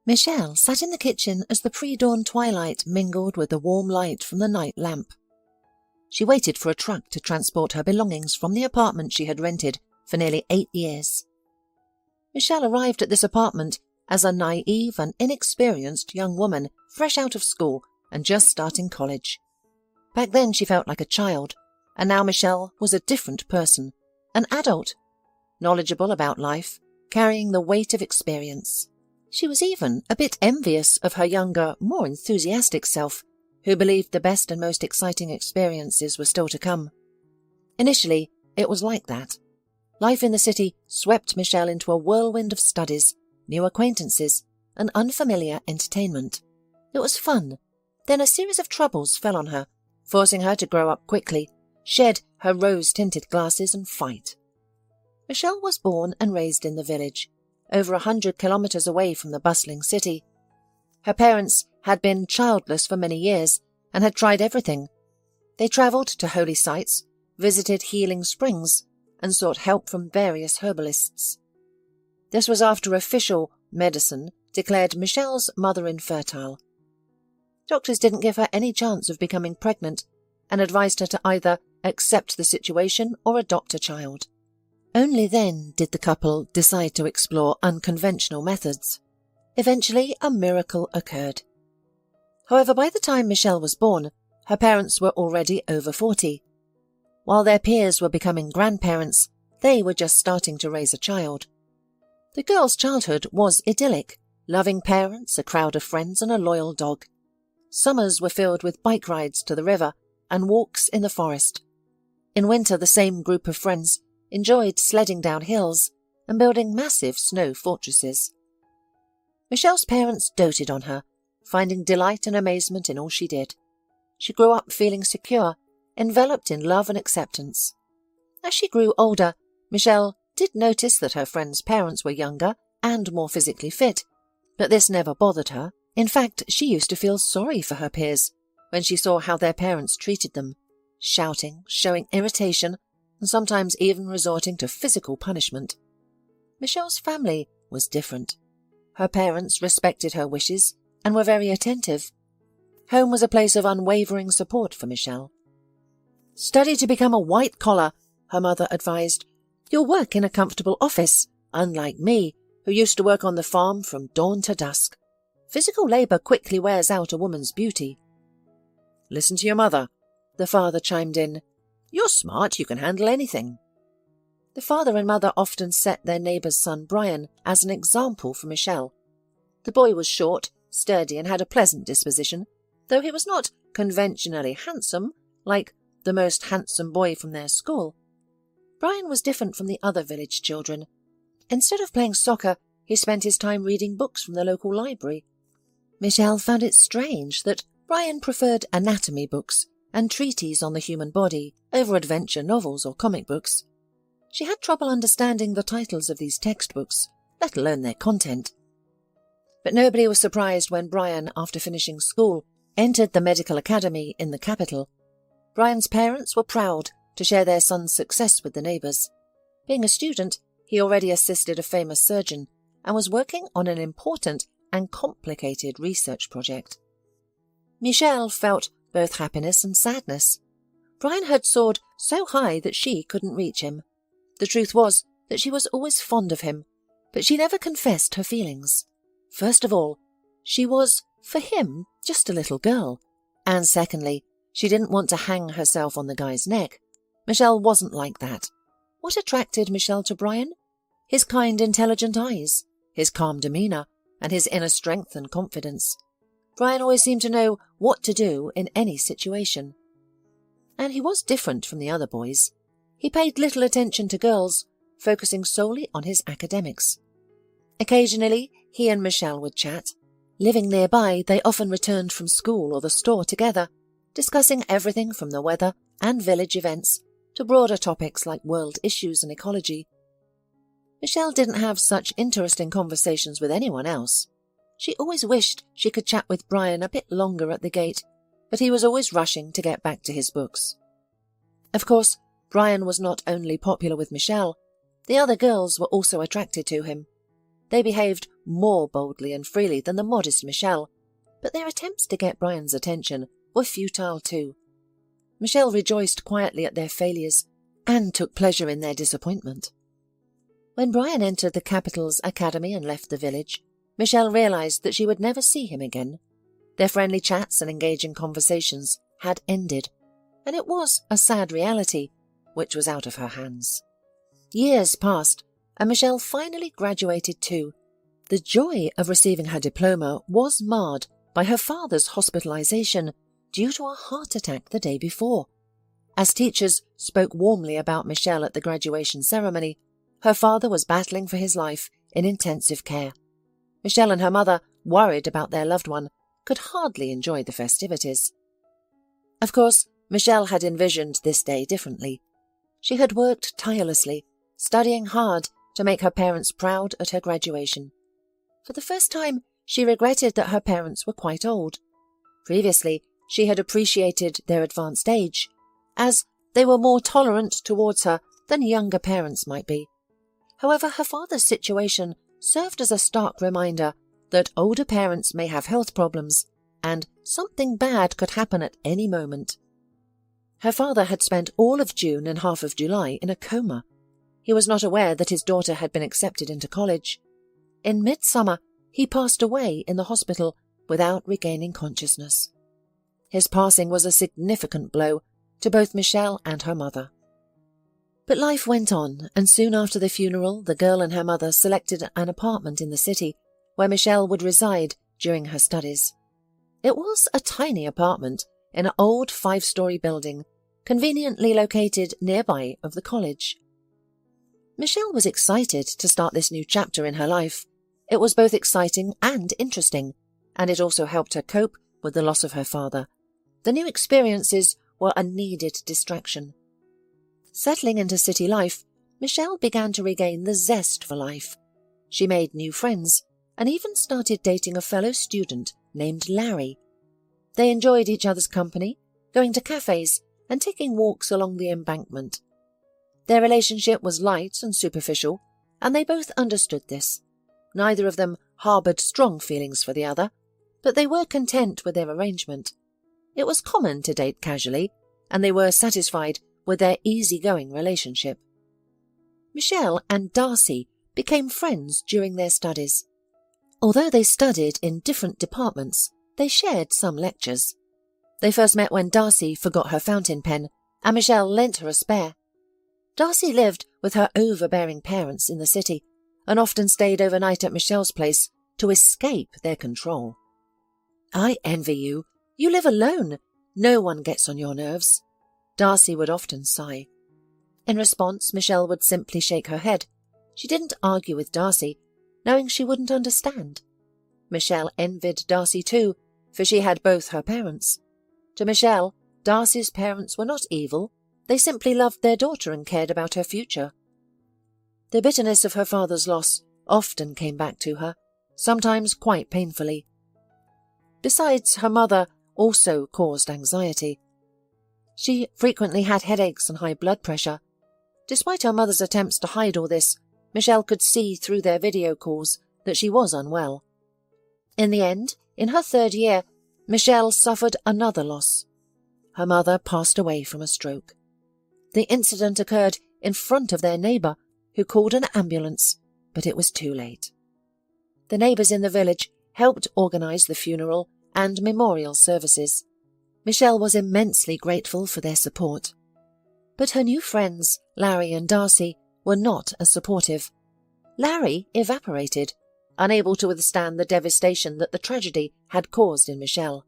Michelle sat in the kitchen as the pre-dawn twilight mingled with the warm light from the night lamp. She waited for a truck to transport her belongings from the apartment she had rented for nearly 8 years. Michelle arrived at this apartment as a naive and inexperienced young woman fresh out of school and just starting college. Back then she felt like a child, and now Michelle was a different person, an adult, knowledgeable about life, carrying the weight of experience. She was even a bit envious of her younger, more enthusiastic self, who believed the best and most exciting experiences were still to come. Initially, it was like that. Life in the city swept Michelle into a whirlwind of studies, new acquaintances, and unfamiliar entertainment. It was fun. Then a series of troubles fell on her, forcing her to grow up quickly, shed her rose-tinted glasses and fight. Michelle was born and raised in the village, over 100 kilometers away from the bustling city. Her parents had been childless for many years and had tried everything. They travelled to holy sites, visited healing springs, and sought help from various herbalists. This was after official medicine declared Michelle's mother infertile. Doctors didn't give her any chance of becoming pregnant and advised her to either accept the situation or adopt a child. Only then did the couple decide to explore unconventional methods. Eventually, a miracle occurred. However, by the time Michelle was born, her parents were already over 40. While their peers were becoming grandparents, they were just starting to raise a child. The girl's childhood was idyllic, loving parents, a crowd of friends, and a loyal dog. Summers were filled with bike rides to the river and walks in the forest. In winter, the same group of friends enjoyed sledding down hills and building massive snow fortresses. Michelle's parents doted on her, finding delight and amazement in all she did. She grew up feeling secure, enveloped in love and acceptance. As she grew older, Michelle did notice that her friends' parents were younger and more physically fit, but this never bothered her. In fact, she used to feel sorry for her peers when she saw how their parents treated them, shouting, showing irritation, and sometimes even resorting to physical punishment. Michelle's family was different. Her parents respected her wishes and were very attentive. Home was a place of unwavering support for Michelle. "Study to become a white-collar," her mother advised. "You'll work in a comfortable office, unlike me, who used to work on the farm from dawn to dusk. Physical labour quickly wears out a woman's beauty." "Listen to your mother," the father chimed in. "You're smart, you can handle anything." The father and mother often set their neighbour's son Brian as an example for Michelle. The boy was short, sturdy, and had a pleasant disposition, though he was not conventionally handsome, like the most handsome boy from their school. Brian was different from the other village children. Instead of playing soccer, he spent his time reading books from the local library. Michelle found it strange that Brian preferred anatomy books and treatises on the human body over adventure novels or comic books. She had trouble understanding the titles of these textbooks, let alone their content. But nobody was surprised when Brian, after finishing school, entered the medical academy in the capital. Brian's parents were proud to share their son's success with the neighbours. Being a student, he already assisted a famous surgeon and was working on an important and complicated research project. Michelle felt both happiness and sadness. Brian had soared so high that she couldn't reach him. The truth was that she was always fond of him, but she never confessed her feelings. First of all, she was, for him, just a little girl. And secondly, she didn't want to hang herself on the guy's neck. Michelle wasn't like that. What attracted Michelle to Brian? His kind, intelligent eyes, his calm demeanour, and his inner strength and confidence. Brian always seemed to know what to do in any situation. And he was different from the other boys. He paid little attention to girls, focusing solely on his academics. Occasionally, he and Michelle would chat. Living nearby, they often returned from school or the store together, discussing everything from the weather and village events to broader topics like world issues and ecology. Michelle didn't have such interesting conversations with anyone else. She always wished she could chat with Brian a bit longer at the gate, but he was always rushing to get back to his books. Of course, Brian was not only popular with Michelle, the other girls were also attracted to him. They behaved more boldly and freely than the modest Michelle, but their attempts to get Brian's attention were futile too. Michelle rejoiced quietly at their failures and took pleasure in their disappointment. When Brian entered the capital's academy and left the village, Michelle realized that she would never see him again. Their friendly chats and engaging conversations had ended, and it was a sad reality, which was out of her hands. Years passed, and Michelle finally graduated too. The joy of receiving her diploma was marred by her father's hospitalization due to a heart attack the day before. As teachers spoke warmly about Michelle at the graduation ceremony, her father was battling for his life in intensive care. Michelle and her mother, worried about their loved one, could hardly enjoy the festivities. Of course, Michelle had envisioned this day differently. She had worked tirelessly, studying hard to make her parents proud at her graduation. For the first time, she regretted that her parents were quite old. Previously, she had appreciated their advanced age, as they were more tolerant towards her than younger parents might be. However, her father's situation served as a stark reminder that older parents may have health problems, and something bad could happen at any moment. Her father had spent all of June and half of July in a coma. He was not aware that his daughter had been accepted into college. In midsummer, he passed away in the hospital without regaining consciousness. His passing was a significant blow to both Michelle and her mother. But life went on, and soon after the funeral, the girl and her mother selected an apartment in the city where Michelle would reside during her studies. It was a tiny apartment in an old 5-story building, conveniently located nearby of the college. Michelle was excited to start this new chapter in her life. It was both exciting and interesting, and it also helped her cope with the loss of her father. The new experiences were a needed distraction. Settling into city life, Michelle began to regain the zest for life. She made new friends and even started dating a fellow student named Larry. They enjoyed each other's company, going to cafes and taking walks along the embankment. Their relationship was light and superficial, and they both understood this. Neither of them harboured strong feelings for the other, but they were content with their arrangement. It was common to date casually, and they were satisfied with their easygoing relationship. Michelle and Darcy became friends during their studies. Although they studied in different departments, they shared some lectures. They first met when Darcy forgot her fountain pen, and Michelle lent her a spare. Darcy lived with her overbearing parents in the city, and often stayed overnight at Michelle's place to escape their control. "I envy you. You live alone. No one gets on your nerves," Darcy would often sigh. In response, Michelle would simply shake her head. She didn't argue with Darcy, knowing she wouldn't understand. Michelle envied Darcy too, for she had both her parents. To Michelle, Darcy's parents were not evil. They simply loved their daughter and cared about her future. The bitterness of her father's loss often came back to her, sometimes quite painfully. Besides, her mother also caused anxiety. She frequently had headaches and high blood pressure. Despite her mother's attempts to hide all this, Michelle could see through their video calls that she was unwell. In the end, in her 3rd year, Michelle suffered another loss. Her mother passed away from a stroke. The incident occurred in front of their neighbour, who called an ambulance, but it was too late. The neighbours in the village helped organise the funeral and memorial services. Michelle was immensely grateful for their support. But her new friends, Larry and Darcy, were not as supportive. Larry evaporated, unable to withstand the devastation that the tragedy had caused in Michelle.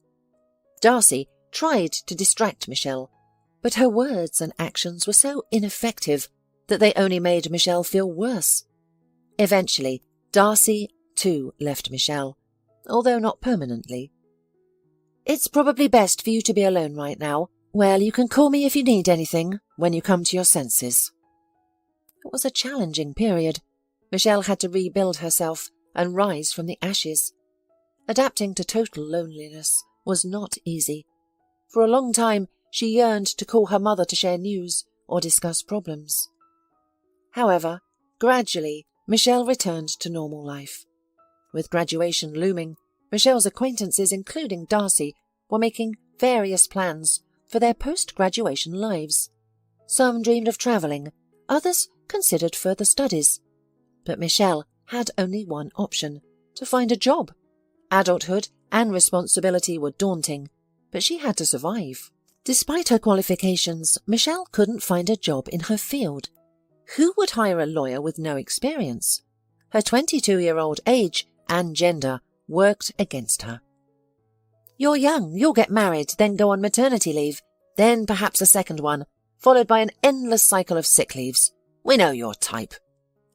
Darcy tried to distract Michelle, but her words and actions were so ineffective that they only made Michelle feel worse. Eventually, Darcy too left Michelle, although not permanently. "It's probably best for you to be alone right now. Well, you can call me if you need anything when you come to your senses." It was a challenging period. Michelle had to rebuild herself and rise from the ashes. Adapting to total loneliness was not easy. For a long time, she yearned to call her mother to share news or discuss problems. However, gradually, Michelle returned to normal life. With graduation looming, Michelle's acquaintances, including Darcy, were making various plans for their post-graduation lives. Some dreamed of travelling, others considered further studies. But Michelle had only one option: to find a job. Adulthood and responsibility were daunting, but she had to survive. Despite her qualifications, Michelle couldn't find a job in her field. Who would hire a lawyer with no experience? Her 22-year-old age and gender worked against her. "You're young, you'll get married, then go on maternity leave, then perhaps a second one, followed by an endless cycle of sick leaves. We know your type,"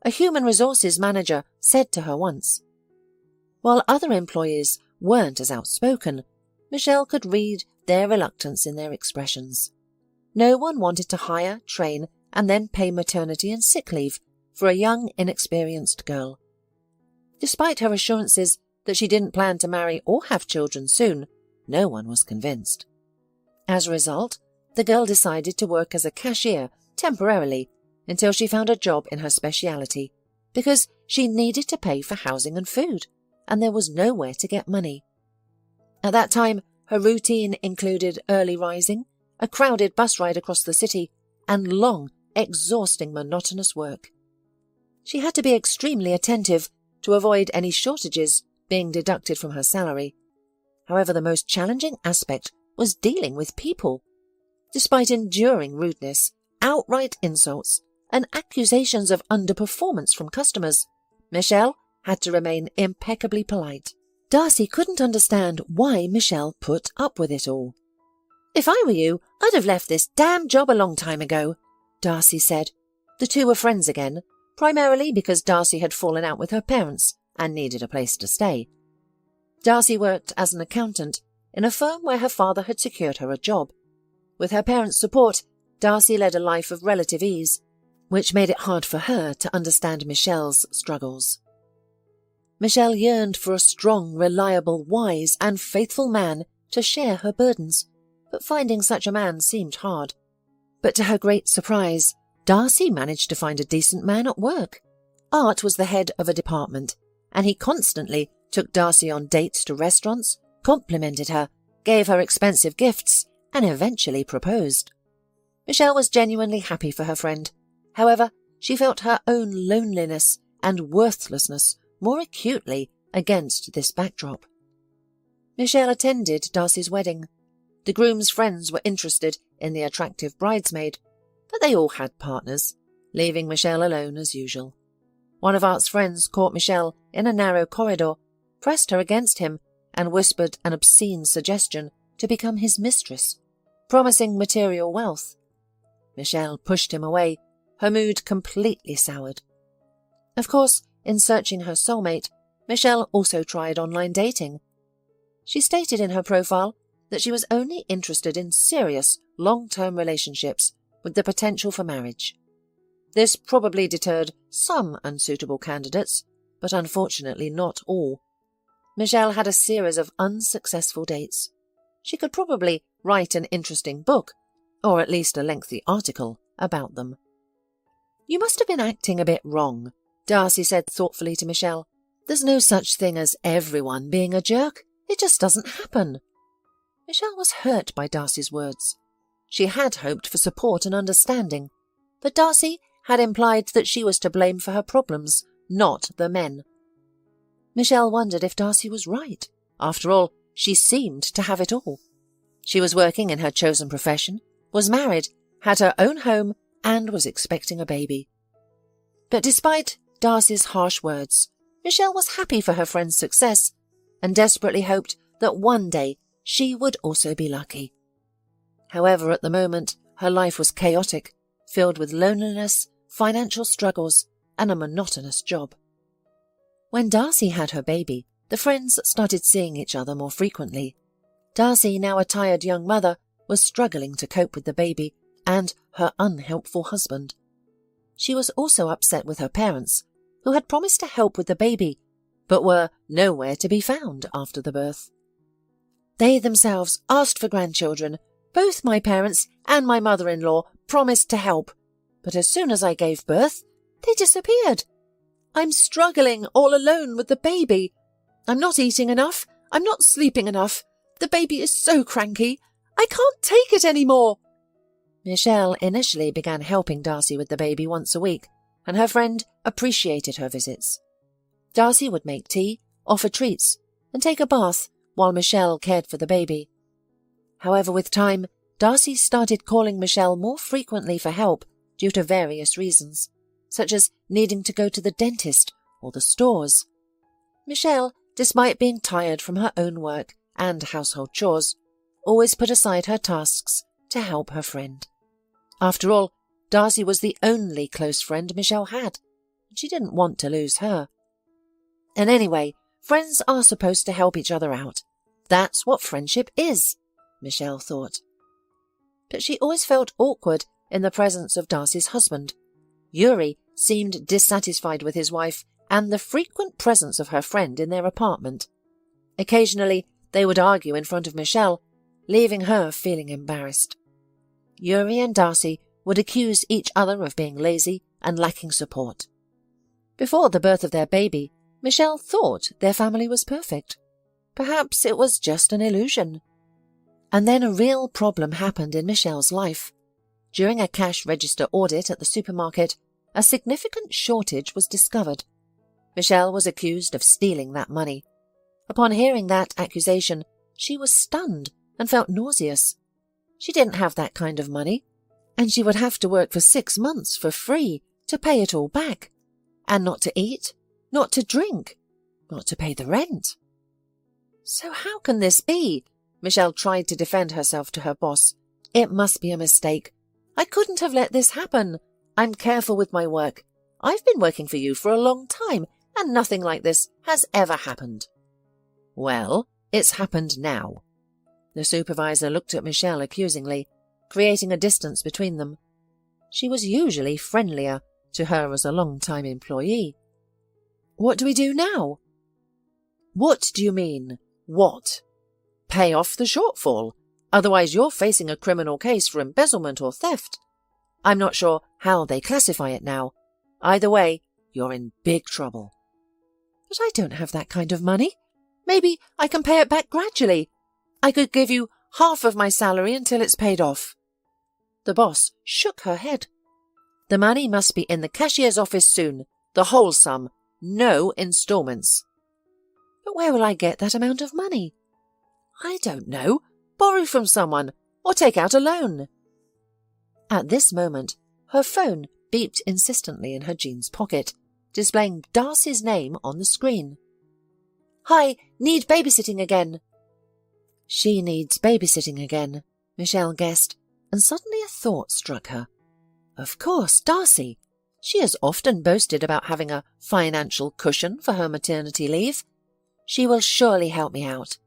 a human resources manager said to her once. While other employees weren't as outspoken, Michelle could read their reluctance in their expressions. No one wanted to hire, train, and then pay maternity and sick leave for a young, inexperienced girl. Despite her assurances that she didn't plan to marry or have children soon, no one was convinced. As a result, the girl decided to work as a cashier temporarily until she found a job in her speciality, because she needed to pay for housing and food, and there was nowhere to get money. At that time, her routine included early rising, a crowded bus ride across the city, and long, exhausting, monotonous work. She had to be extremely attentive to avoid any shortages being deducted from her salary. However, the most challenging aspect was dealing with people. Despite enduring rudeness, outright insults, and accusations of underperformance from customers, Michelle had to remain impeccably polite. Darcy couldn't understand why Michelle put up with it all. "If I were you, I'd have left this damn job a long time ago," Darcy said. The two were friends again, primarily because Darcy had fallen out with her parents and needed a place to stay. Darcy worked as an accountant in a firm where her father had secured her a job. With her parents' support, Darcy led a life of relative ease, which made it hard for her to understand Michelle's struggles. Michelle yearned for a strong, reliable, wise, and faithful man to share her burdens, but finding such a man seemed hard. But to her great surprise, Darcy managed to find a decent man at work. Art was the head of a department, and he constantly took Darcy on dates to restaurants, complimented her, gave her expensive gifts, and eventually proposed. Michelle was genuinely happy for her friend. However, she felt her own loneliness and worthlessness more acutely against this backdrop. Michelle attended Darcy's wedding. The groom's friends were interested in the attractive bridesmaid, but they all had partners, leaving Michelle alone as usual. One of Art's friends caught Michelle in a narrow corridor, pressed her against him, and whispered an obscene suggestion to become his mistress, promising material wealth. Michelle pushed him away, her mood completely soured. Of course, in searching her soulmate, Michelle also tried online dating. She stated in her profile that she was only interested in serious, long-term relationships with the potential for marriage. This probably deterred some unsuitable candidates, but unfortunately not all. Michelle had a series of unsuccessful dates. She could probably write an interesting book, or at least a lengthy article, about them. "You must have been acting a bit wrong," Darcy said thoughtfully to Michelle. "There's no such thing as everyone being a jerk. It just doesn't happen." Michelle was hurt by Darcy's words. She had hoped for support and understanding, but Darcy had implied that she was to blame for her problems, not the men. Michelle wondered if Darcy was right. After all, she seemed to have it all. She was working in her chosen profession, was married, had her own home, and was expecting a baby. But despite Darcy's harsh words, Michelle was happy for her friend's success and desperately hoped that one day she would also be lucky. However, at the moment, her life was chaotic, filled with loneliness, financial struggles, and a monotonous job. When Darcy had her baby, the friends started seeing each other more frequently. Darcy, now a tired young mother, was struggling to cope with the baby and her unhelpful husband. She was also upset with her parents, who had promised to help with the baby, but were nowhere to be found after the birth. They themselves asked for grandchildren. Both my parents and my mother-in-law promised to help, but as soon as I gave birth, they disappeared. I'm struggling all alone with the baby. I'm not eating enough. I'm not sleeping enough. The baby is so cranky. I can't take it anymore. Michelle initially began helping Darcy with the baby once a week, and her friend appreciated her visits. Darcy would make tea, offer treats, and take a bath while Michelle cared for the baby. However, with time, Darcy started calling Michelle more frequently for help due to various reasons, such as needing to go to the dentist or the stores. Michelle, despite being tired from her own work and household chores, always put aside her tasks to help her friend. After all, Darcy was the only close friend Michelle had, and she didn't want to lose her. And anyway, friends are supposed to help each other out. That's what friendship is, Michelle thought. But she always felt awkward in the presence of Darcy's husband. Yuri seemed dissatisfied with his wife and the frequent presence of her friend in their apartment. Occasionally, they would argue in front of Michelle, leaving her feeling embarrassed. Yuri and Darcy would accuse each other of being lazy and lacking support. Before the birth of their baby, Michelle thought their family was perfect. Perhaps it was just an illusion. And then a real problem happened in Michelle's life. During a cash register audit at the supermarket, a significant shortage was discovered. Michelle was accused of stealing that money. Upon hearing that accusation, she was stunned and felt nauseous. She didn't have that kind of money, and she would have to work for 6 months for free to pay it all back, and not to eat, not to drink, not to pay the rent. So how can this be? Michelle tried to defend herself to her boss. It must be a mistake. I couldn't have let this happen. I'm careful with my work. I've been working for you for a long time, and nothing like this has ever happened. Well, it's happened now. The supervisor looked at Michelle accusingly, creating a distance between them. She was usually friendlier to her as a long-time employee. What do we do now? What do you mean, what? Pay off the shortfall. Otherwise you're facing a criminal case for embezzlement or theft. I'm not sure how they classify it now. Either way, you're in big trouble. But I don't have that kind of money. Maybe I can pay it back gradually. I could give you half of my salary until it's paid off. The boss shook her head. The money must be in the cashier's office soon. The whole sum. No installments. But where will I get that amount of money? I don't know. Borrow from someone or take out a loan. At this moment, her phone beeped insistently in her jeans pocket, displaying Darcy's name on the screen. Hi, need babysitting again. She needs babysitting again, Michelle guessed, and suddenly a thought struck her. Of course, Darcy. She has often boasted about having a financial cushion for her maternity leave. She will surely help me out,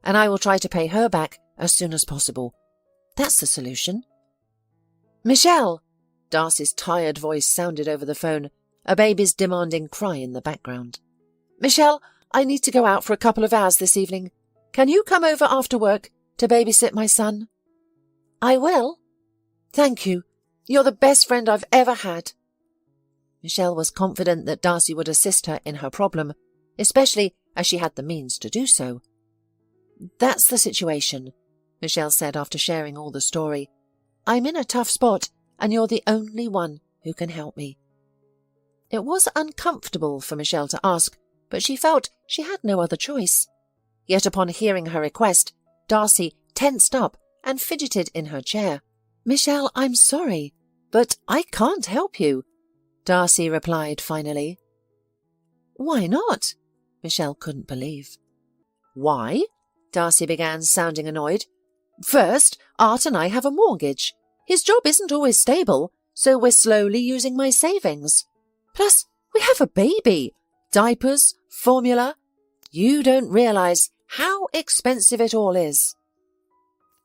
and I will try to pay her back as soon as possible. That's the solution. Michelle! Darcy's tired voice sounded over the phone, a baby's demanding cry in the background. Michelle, I need to go out for a couple of hours this evening. Can you come over after work to babysit my son? I will. Thank you. You're the best friend I've ever had. Michelle was confident that Darcy would assist her in her problem, especially as she had the means to do so. That's the situation, Michelle said after sharing all the story. I'm in a tough spot, and you're the only one who can help me. It was uncomfortable for Michelle to ask, but she felt she had no other choice. Yet upon hearing her request, Darcy tensed up and fidgeted in her chair. Michelle, I'm sorry, but I can't help you, Darcy replied finally. Why not? Michelle couldn't believe. Why? Darcy began, sounding annoyed. First, Art and I have a mortgage. His job isn't always stable, so we're slowly using my savings. Plus, we have a baby. Diapers, formula. You don't realize how expensive it all is.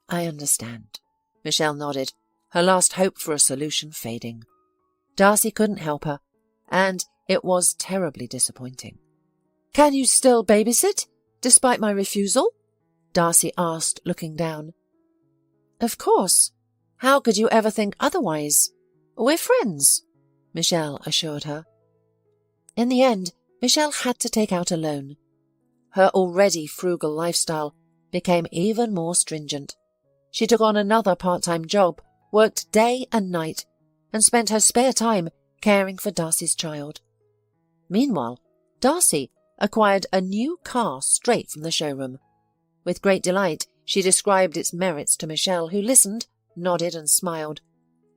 I understand. Michelle nodded, her last hope for a solution fading. Darcy couldn't help her, and it was terribly disappointing. Can you still babysit, despite my refusal? Darcy asked, looking down. Of course. How could you ever think otherwise? We're friends, Michelle assured her. In the end, Michelle had to take out a loan. Her already frugal lifestyle became even more stringent. She took on another part-time job, worked day and night, and spent her spare time caring for Darcy's child. Meanwhile, Darcy acquired a new car straight from the showroom. With great delight, she described its merits to Michelle, who listened, nodded and smiled,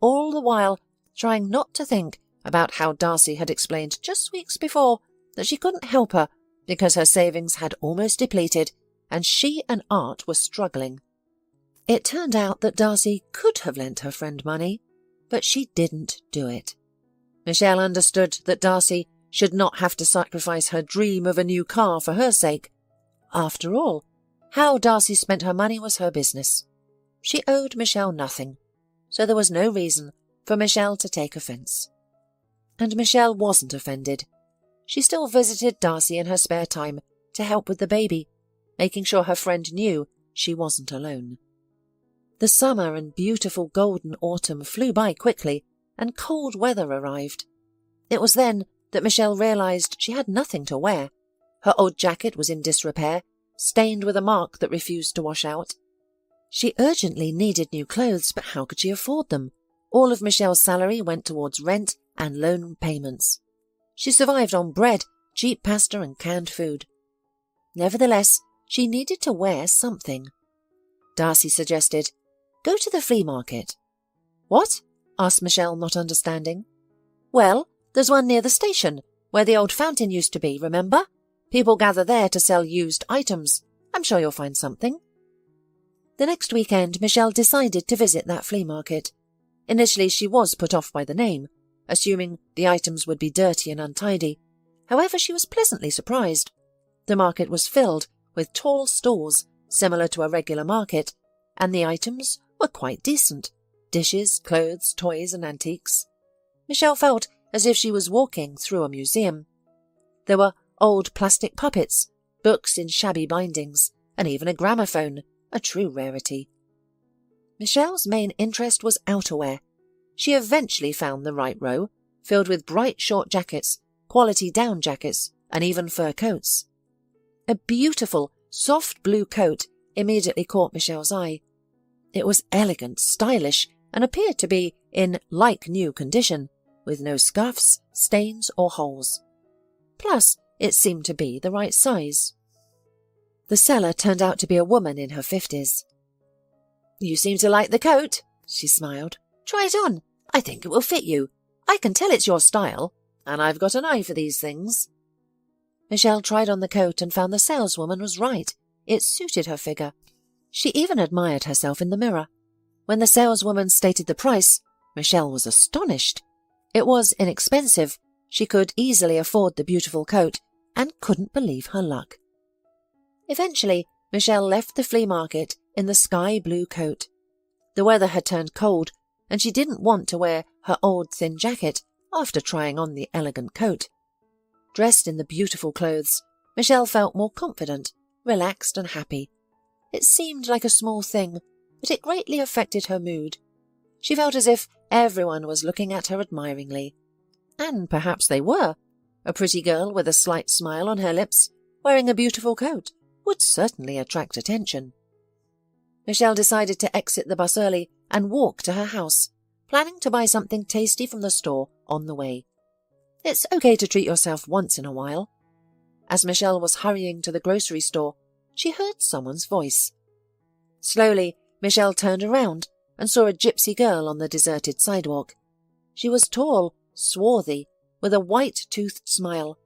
all the while trying not to think about how Darcy had explained just weeks before that she couldn't help her because her savings had almost depleted and she and Art were struggling. It turned out that Darcy could have lent her friend money, but she didn't do it. Michelle understood that Darcy should not have to sacrifice her dream of a new car for her sake. After all, how Darcy spent her money was her business. She owed Michelle nothing, so there was no reason for Michelle to take offence. And Michelle wasn't offended. She still visited Darcy in her spare time to help with the baby, making sure her friend knew she wasn't alone. The summer and beautiful golden autumn flew by quickly, and cold weather arrived. It was then that Michelle realised she had nothing to wear. Her old jacket was in disrepair, stained with a mark that refused to wash out. She urgently needed new clothes, but how could she afford them? All of Michelle's salary went towards rent and loan payments. She survived on bread, cheap pasta and canned food. Nevertheless, she needed to wear something. Darcy suggested, "Go to the flea market." "What?" asked Michelle, not understanding. "Well, there's one near the station, where the old fountain used to be, remember? People gather there to sell used items. I'm sure you'll find something." The next weekend, Michelle decided to visit that flea market. Initially, she was put off by the name, assuming the items would be dirty and untidy. However, she was pleasantly surprised. The market was filled with tall stalls, similar to a regular market, and the items were quite decent. Dishes, clothes, toys and antiques. Michelle felt as if she was walking through a museum. There were old plastic puppets, books in shabby bindings, and even a gramophone, a true rarity. Michelle's main interest was outerwear. She eventually found the right row, filled with bright short jackets, quality down jackets, and even fur coats. A beautiful, soft blue coat immediately caught Michelle's eye. It was elegant, stylish, and appeared to be in like-new condition, with no scuffs, stains or holes. Plus, it seemed to be the right size. The seller turned out to be a woman in her 50s. "You seem to like the coat," she smiled. "Try it on. I think it will fit you. I can tell it's your style, and I've got an eye for these things." Michelle tried on the coat and found the saleswoman was right. It suited her figure. She even admired herself in the mirror. When the saleswoman stated the price, Michelle was astonished. It was inexpensive. She could easily afford the beautiful coat and couldn't believe her luck. Eventually, Michelle left the flea market in the sky blue coat. The weather had turned cold, and she didn't want to wear her old thin jacket after trying on the elegant coat. Dressed in the beautiful clothes, Michelle felt more confident, relaxed and happy. It seemed like a small thing, but it greatly affected her mood. She felt as if everyone was looking at her admiringly. And perhaps they were. A pretty girl with a slight smile on her lips, wearing a beautiful coat, would certainly attract attention. Michelle decided to exit the bus early and walk to her house, planning to buy something tasty from the store on the way. It's okay to treat yourself once in a while. As Michelle was hurrying to the grocery store, she heard someone's voice. Slowly, Michelle turned around and saw a gypsy girl on the deserted sidewalk. She was tall, swarthy, with a white-toothed smile.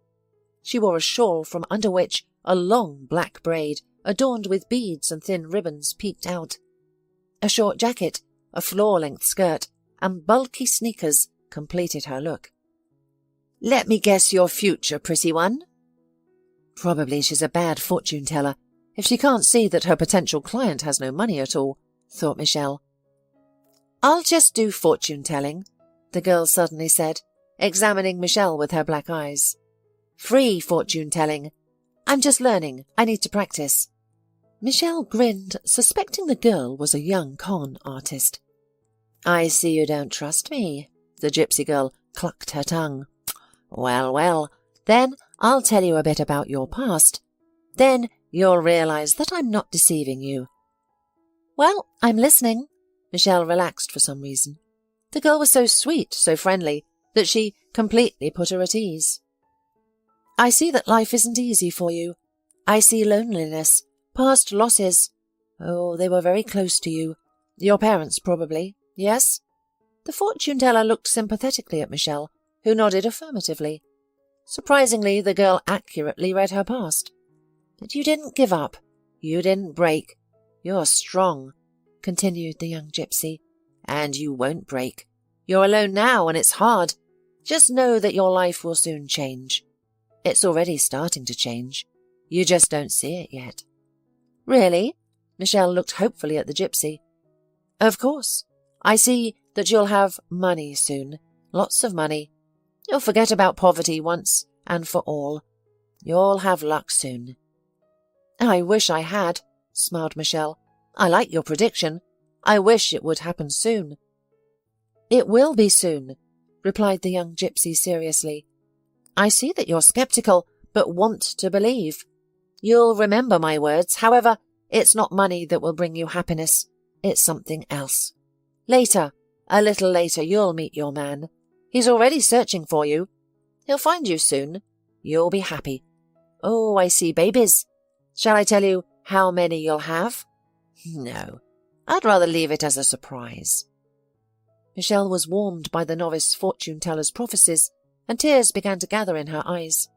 She wore a shawl from under which a long black braid, adorned with beads and thin ribbons, peeked out. A short jacket, a floor-length skirt, and bulky sneakers completed her look. "Let me guess your future, pretty one." Probably she's a bad fortune-teller, if she can't see that her potential client has no money at all, thought Michelle. "I'll just do fortune-telling," the girl suddenly said, examining Michelle with her black eyes. "Free fortune-telling. I'm just learning. I need to practice." Michelle grinned, suspecting the girl was a young con artist. "I see you don't trust me," the gypsy girl clucked her tongue. "Well, well, Then I'll tell you a bit about your past. Then you'll realize that I'm not deceiving you." "Well, I'm listening." Michelle relaxed for some reason. The girl was so sweet, so friendly, that she completely put her at ease. "I see that life isn't easy for you. I see loneliness, past losses. Oh, they were very close to you. Your parents, probably, yes?" The fortune-teller looked sympathetically at Michelle, who nodded affirmatively. Surprisingly, the girl accurately read her past. "But you didn't give up. You didn't break. You're strong," continued the young gypsy. "And you won't break. You're alone now, and it's hard. Just know that your life will soon change. It's already starting to change. You just don't see it yet." "Really?" Michelle looked hopefully at the gypsy. "Of course. I see that you'll have money soon. Lots of money. You'll forget about poverty once and for all. You'll have luck soon." "I wish I had," smiled Michelle. "I like your prediction. I wish it would happen soon." "It will be soon," replied the young gypsy seriously. "I see that you're skeptical, but want to believe. You'll remember my words. However, it's not money that will bring you happiness. It's something else. Later, a little later, you'll meet your man. He's already searching for you. He'll find you soon. You'll be happy. Oh, I see babies. Shall I tell you how many you'll have?" "No, I'd rather leave it as a surprise." Michelle was warmed by the novice fortune-teller's prophecies, and tears began to gather in her eyes.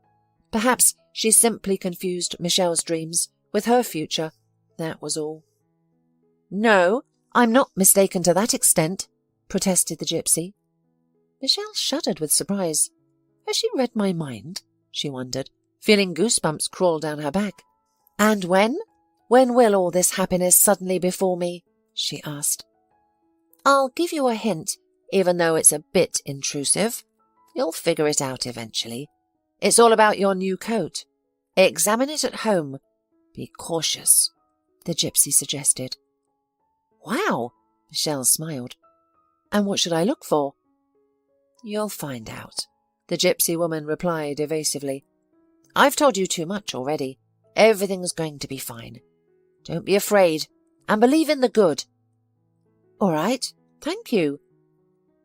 Perhaps she simply confused Michelle's dreams with her future. That was all. "No, I'm not mistaken to that extent," protested the gypsy. Michelle shuddered with surprise. Has she read my mind? She wondered, feeling goosebumps crawl down her back. "And when? When will all this happiness suddenly befall me?" she asked. "I'll give you a hint, even though it's a bit intrusive. You'll figure it out eventually. It's all about your new coat. Examine it at home. Be cautious," the gypsy suggested. "Wow," Michelle smiled. "And what should I look for?" "You'll find out," the gypsy woman replied evasively. "I've told you too much already. Everything's going to be fine. Don't be afraid, and believe in the good." "All right, thank you."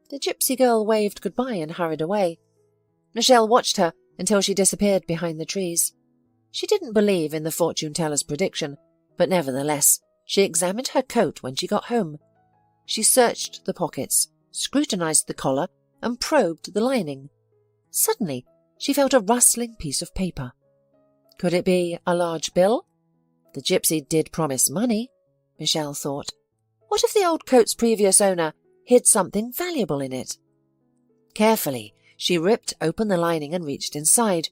The gypsy girl waved goodbye and hurried away. Michelle watched her until she disappeared behind the trees. She didn't believe in the fortune-teller's prediction, but nevertheless, she examined her coat when she got home. She searched the pockets, scrutinized the collar, and probed the lining. Suddenly, she felt a rustling piece of paper. Could it be a large bill? The gypsy did promise money, Michelle thought. What if the old coat's previous owner hid something valuable in it? Carefully, she ripped open the lining and reached inside,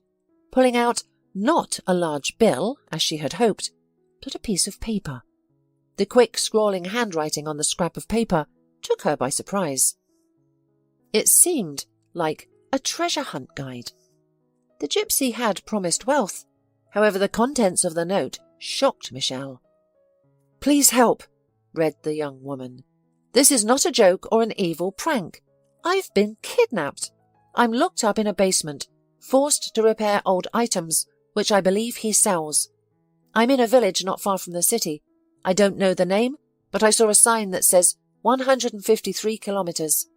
pulling out not a large bill, as she had hoped, but a piece of paper. The quick scrawling handwriting on the scrap of paper took her by surprise. It seemed like a treasure hunt guide. The gypsy had promised wealth. However, the contents of the note shocked Michelle. "Please help," read the young woman. "This is not a joke or an evil prank. I've been kidnapped. I'm locked up in a basement, forced to repair old items, which I believe he sells. I'm in a village not far from the city. I don't know the name, but I saw a sign that says 153 kilometers.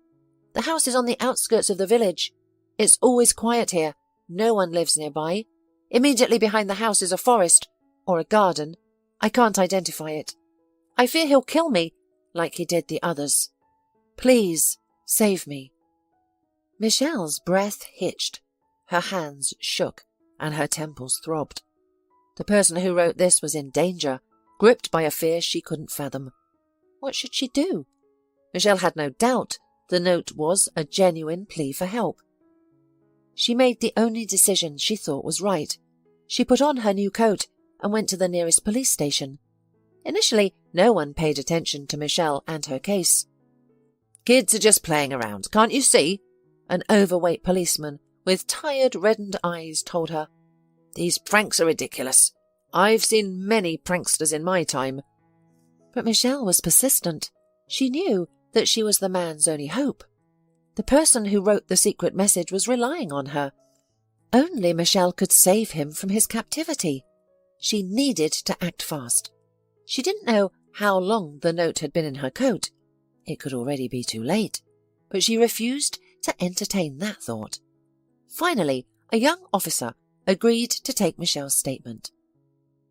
The house is on the outskirts of the village. It's always quiet here. No one lives nearby. Immediately behind the house is a forest, or a garden. I can't identify it. I fear he'll kill me, like he did the others. Please, save me." Michelle's breath hitched, her hands shook, and her temples throbbed. The person who wrote this was in danger, gripped by a fear she couldn't fathom. What should she do? Michelle had no doubt the note was a genuine plea for help. She made the only decision she thought was right. She put on her new coat and went to the nearest police station. Initially, no one paid attention to Michelle and her case. "Kids are just playing around, can't you see?" An overweight policeman with tired, reddened eyes told her. "These pranks are ridiculous. I've seen many pranksters in my time." But Michelle was persistent. She knew that she was the man's only hope. The person who wrote the secret message was relying on her. only Michelle could save him from his captivity. She needed to act fast. She didn't know how long the note had been in her coat. It could already be too late, but she refused to entertain that thought. Finally, a young officer agreed to take Michelle's statement.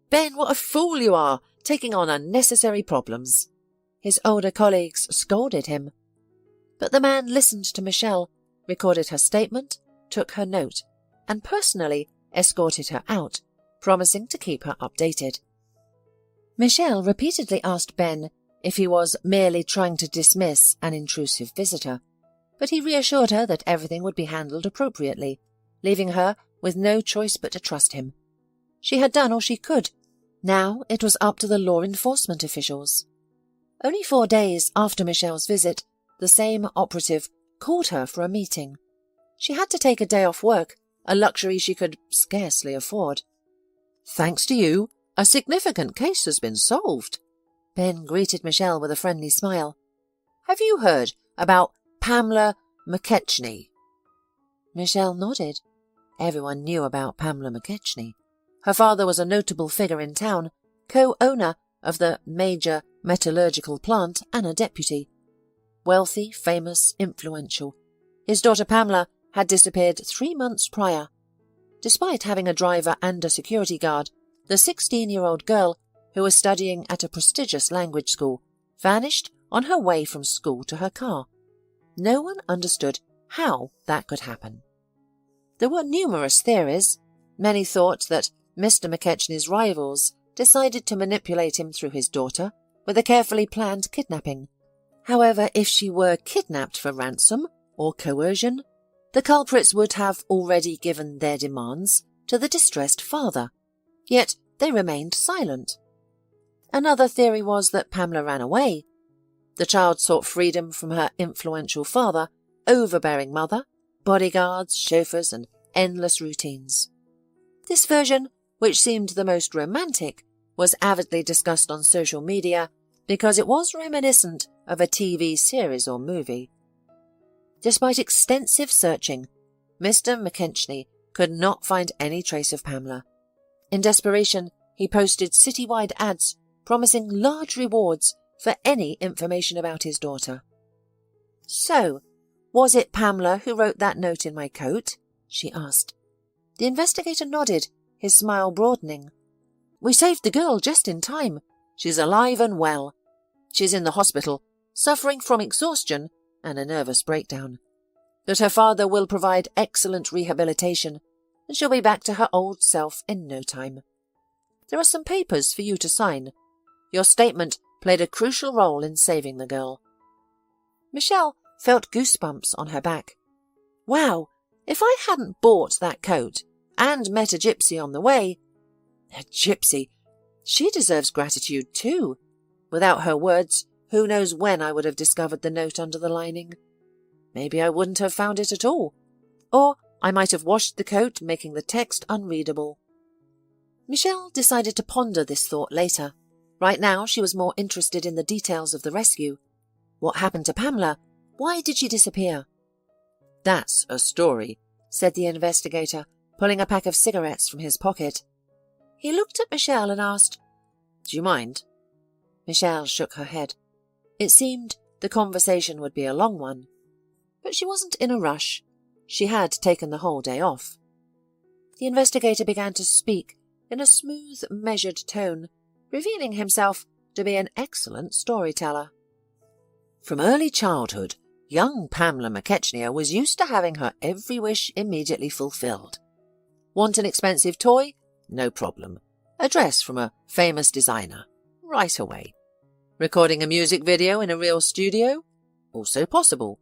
"Ben, what a fool you are, taking on unnecessary problems." His older colleagues scolded him. But the man listened to Michelle, recorded her statement, took her note, and personally escorted her out, promising to keep her updated. Michelle repeatedly asked Ben if he was merely trying to dismiss an intrusive visitor, but he reassured her that everything would be handled appropriately, leaving her with no choice but to trust him. She had done all she could. Now it was up to the law enforcement officials. Only 4 days after Michelle's visit, the same operative called her for a meeting. She had to take a day off work, a luxury she could scarcely afford. "Thanks to you, a significant case has been solved." Ben greeted Michelle with a friendly smile. "Have you heard about Pamela McKechnie?" Michelle nodded. Everyone knew about Pamela McKechnie. Her father was a notable figure in town, co-owner of the major metallurgical plant and a deputy. Wealthy, famous, influential. His daughter Pamela had disappeared 3 months prior. Despite having a driver and a security guard, the 16-year-old girl, who was studying at a prestigious language school, vanished on her way from school to her car. No one understood how that could happen. There were numerous theories. Many thought that Mr. McKechnie's rivals decided to manipulate him through his daughter with a carefully planned kidnapping. However, if she were kidnapped for ransom or coercion, the culprits would have already given their demands to the distressed father, yet they remained silent. Another theory was that Pamela ran away. The child sought freedom from her influential father, overbearing mother, bodyguards, chauffeurs, and endless routines. This version, which seemed the most romantic, was avidly discussed on social media because it was reminiscent of a TV series or movie. Despite extensive searching, Mr. McKechnie could not find any trace of Pamela. In desperation, he posted citywide ads promising large rewards for any information about his daughter. "So, was it Pamela who wrote that note in my coat?" she asked. The investigator nodded, his smile broadening. "We saved the girl just in time. She's alive and well. She's in the hospital, suffering from exhaustion and a nervous breakdown. But her father will provide excellent rehabilitation, and she'll be back to her old self in no time. There are some papers for you to sign. Your statement played a crucial role in saving the girl." Michelle felt goosebumps on her back. Wow, if I hadn't bought that coat and met a gypsy on the way— A gypsy? She deserves gratitude too. Without her words, who knows when I would have discovered the note under the lining. Maybe I wouldn't have found it at all. Or I might have washed the coat, making the text unreadable. Michelle decided to ponder this thought later. Right now, she was more interested in the details of the rescue. What happened to Pamela? Why did she disappear? "That's a story," said the investigator, pulling a pack of cigarettes from his pocket. He looked at Michelle and asked, "Do you mind?" Michelle shook her head. It seemed the conversation would be a long one. But she wasn't in a rush. She had taken the whole day off. The investigator began to speak in a smooth, measured tone, revealing himself to be an excellent storyteller. From early childhood, young Pamela McKechnie was used to having her every wish immediately fulfilled. Want an expensive toy? No problem. A dress from a famous designer? Right away. Recording a music video in a real studio? Also possible.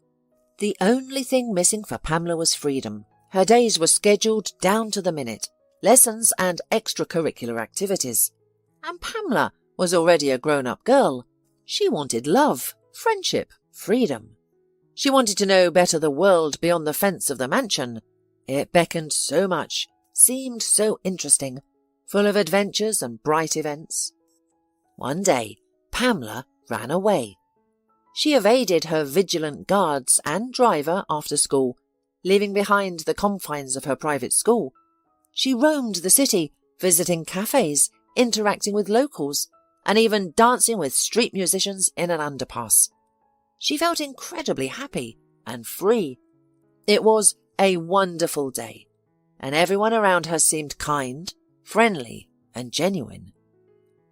The only thing missing for Pamela was freedom. Her days were scheduled down to the minute, lessons and extracurricular activities. And Pamela was already a grown-up girl. She wanted love, friendship, freedom. She wanted to know better the world beyond the fence of the mansion. It beckoned so much, seemed so interesting, full of adventures and bright events. One day, Pamela ran away. She evaded her vigilant guards and driver after school, leaving behind the confines of her private school. She roamed the city, visiting cafes, interacting with locals, and even dancing with street musicians in an underpass. She felt incredibly happy and free. It was a wonderful day, and everyone around her seemed kind, friendly, and genuine.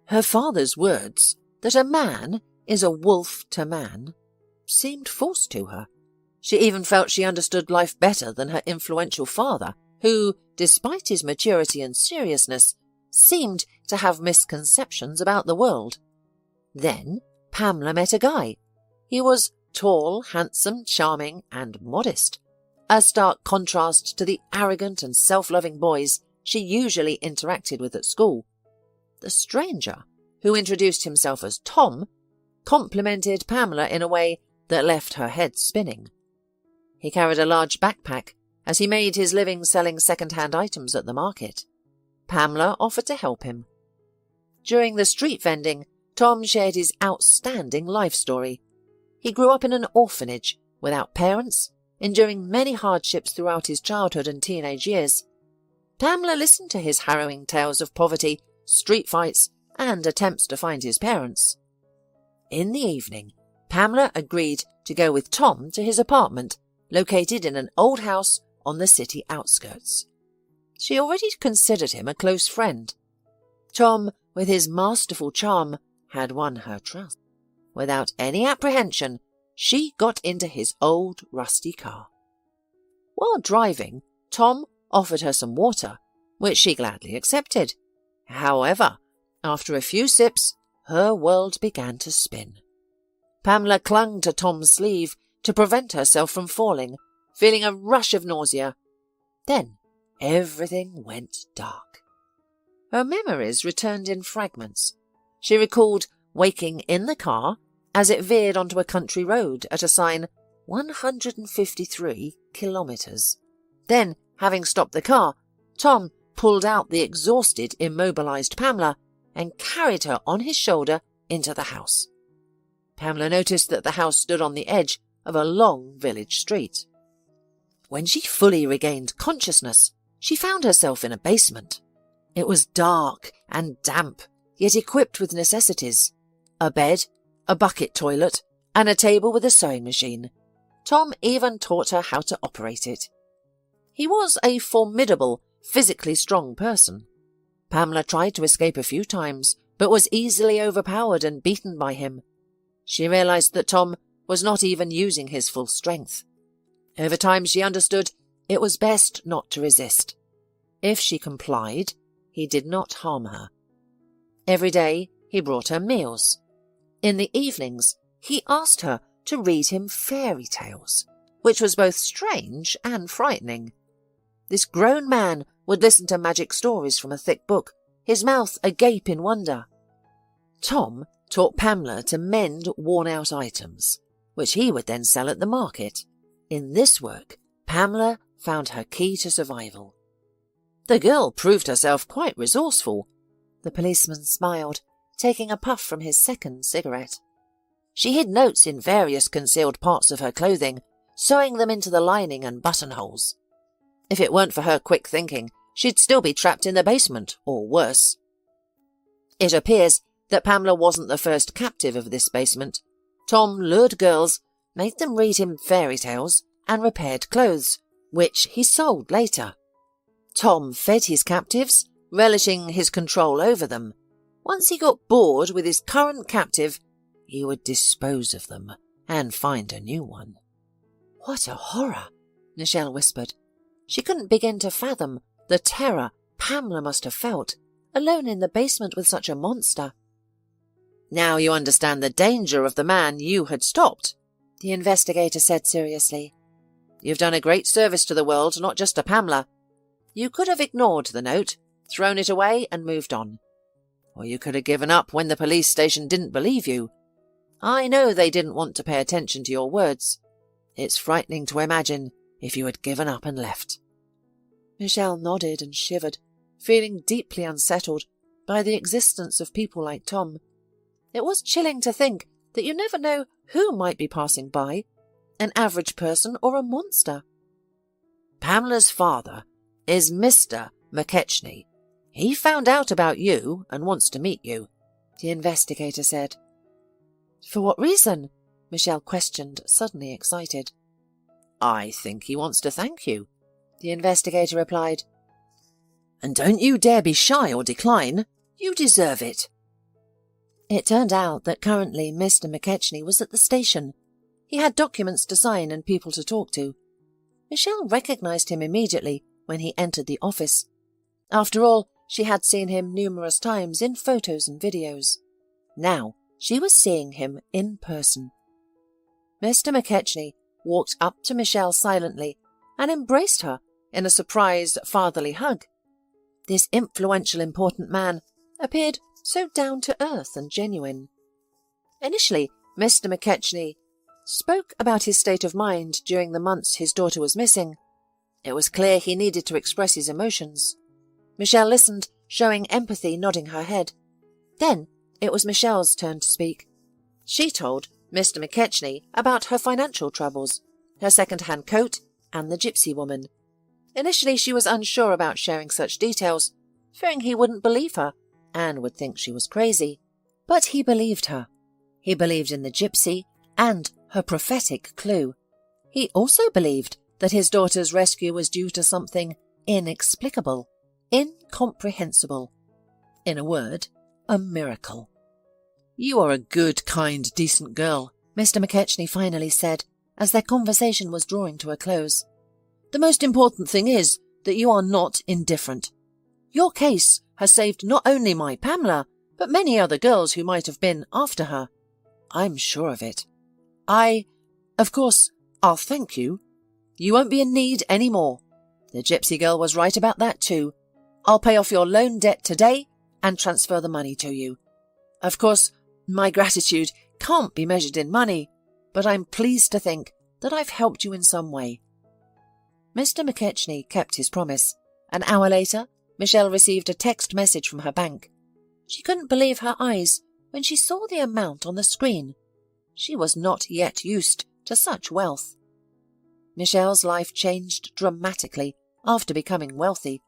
Her father's words, that a man is a wolf to man, seemed forced to her. She even felt she understood life better than her influential father, who, despite his maturity and seriousness, seemed to have misconceptions about the world. Then Pamela met a guy. He was tall, handsome, charming, and modest, a stark contrast to the arrogant and self-loving boys she usually interacted with at school. The stranger, who introduced himself as Tom, complimented Pamela in a way that left her head spinning. He carried a large backpack, as he made his living selling second-hand items at the market. Pamela offered to help him. During the street vending, Tom shared his outstanding life story. He grew up in an orphanage, without parents, enduring many hardships throughout his childhood and teenage years. Pamela listened to his harrowing tales of poverty, street fights, and attempts to find his parents. In the evening, Pamela agreed to go with Tom to his apartment, located in an old house on the city outskirts. She already considered him a close friend. Tom, with his masterful charm, had won her trust. Without any apprehension, she got into his old rusty car. While driving, Tom offered her some water, which she gladly accepted. However, after a few sips, her world began to spin. Pamela clung to Tom's sleeve to prevent herself from falling, feeling a rush of nausea. Then everything went dark. Her memories returned in fragments. She recalled waking in the car as it veered onto a country road at a sign 153 kilometres. Then, having stopped the car, Tom pulled out the exhausted, immobilised Pamela and carried her on his shoulder into the house. Pamela noticed that the house stood on the edge of a long village street. When she fully regained consciousness, she found herself in a basement. It was dark and damp, yet equipped with necessities: a bed, a bucket toilet, and a table with a sewing machine. Tom even taught her how to operate it. He was a formidable, physically strong person. Pamela tried to escape a few times, but was easily overpowered and beaten by him. She realized that Tom was not even using his full strength. Over time she understood it was best not to resist. If she complied, he did not harm her. Every day he brought her meals. In the evenings, he asked her to read him fairy tales, which was both strange and frightening. This grown man would listen to magic stories from a thick book, his mouth agape in wonder. Tom taught Pamela to mend worn-out items, which he would then sell at the market. In this work, Pamela found her key to survival. The girl proved herself quite resourceful. The policeman smiled, taking a puff from his second cigarette. She hid notes in various concealed parts of her clothing, sewing them into the lining and buttonholes. If it weren't for her quick thinking, she'd still be trapped in the basement, or worse. It appears that Pamela wasn't the first captive of this basement. Tom lured girls, made them read him fairy tales, and repaired clothes, which he sold later. Tom fed his captives, relishing his control over them. Once he got bored with his current captive, he would dispose of them and find a new one. "What a horror," Nichelle whispered. She couldn't begin to fathom the terror Pamela must have felt, alone in the basement with such a monster. "Now you understand the danger of the man you had stopped," the investigator said seriously. "You've done a great service to the world, not just to Pamela. You could have ignored the note, thrown it away and moved on. Or you could have given up when the police station didn't believe you. I know they didn't want to pay attention to your words. It's frightening to imagine if you had given up and left." Michelle nodded and shivered, feeling deeply unsettled by the existence of people like Tom. It was chilling to think that you never know who might be passing by, an average person or a monster. Pamela's father is Mr. McKechnie. He found out about you and wants to meet you," the investigator said. "For what reason?" Michelle questioned, suddenly excited. "I think he wants to thank you," the investigator replied. "And don't you dare be shy or decline. You deserve it." It turned out that currently Mr. McKechnie was at the station. He had documents to sign and people to talk to. Michelle recognized him immediately when he entered the office. After all, she had seen him numerous times in photos and videos. Now she was seeing him in person. Mr. McKechnie walked up to Michelle silently and embraced her in a surprised fatherly hug. This influential, important man appeared so down-to-earth and genuine. Initially, Mr. McKechnie spoke about his state of mind during the months his daughter was missing. It was clear he needed to express his emotions. Michelle listened, showing empathy, nodding her head. Then it was Michelle's turn to speak. She told Mr. McKechnie about her financial troubles, her second-hand coat, and the gypsy woman. Initially, she was unsure about sharing such details, fearing he wouldn't believe her and would think she was crazy. But he believed her. He believed in the gypsy and her prophetic clue. He also believed that his daughter's rescue was due to something inexplicable, incomprehensible. In a word, a miracle. "You are a good, kind, decent girl," Mr. McKechnie finally said, as their conversation was drawing to a close. "The most important thing is that you are not indifferent. Your case has saved not only my Pamela, but many other girls who might have been after her. I'm sure of it. Of course, I'll thank you. You won't be in need any more. The gypsy girl was right about that too. I'll pay off your loan debt today and transfer the money to you. Of course, my gratitude can't be measured in money, but I'm pleased to think that I've helped you in some way." Mr. McKechnie kept his promise. An hour later, Michelle received a text message from her bank. She couldn't believe her eyes when she saw the amount on the screen. She was not yet used to such wealth. Michelle's life changed dramatically after becoming wealthy.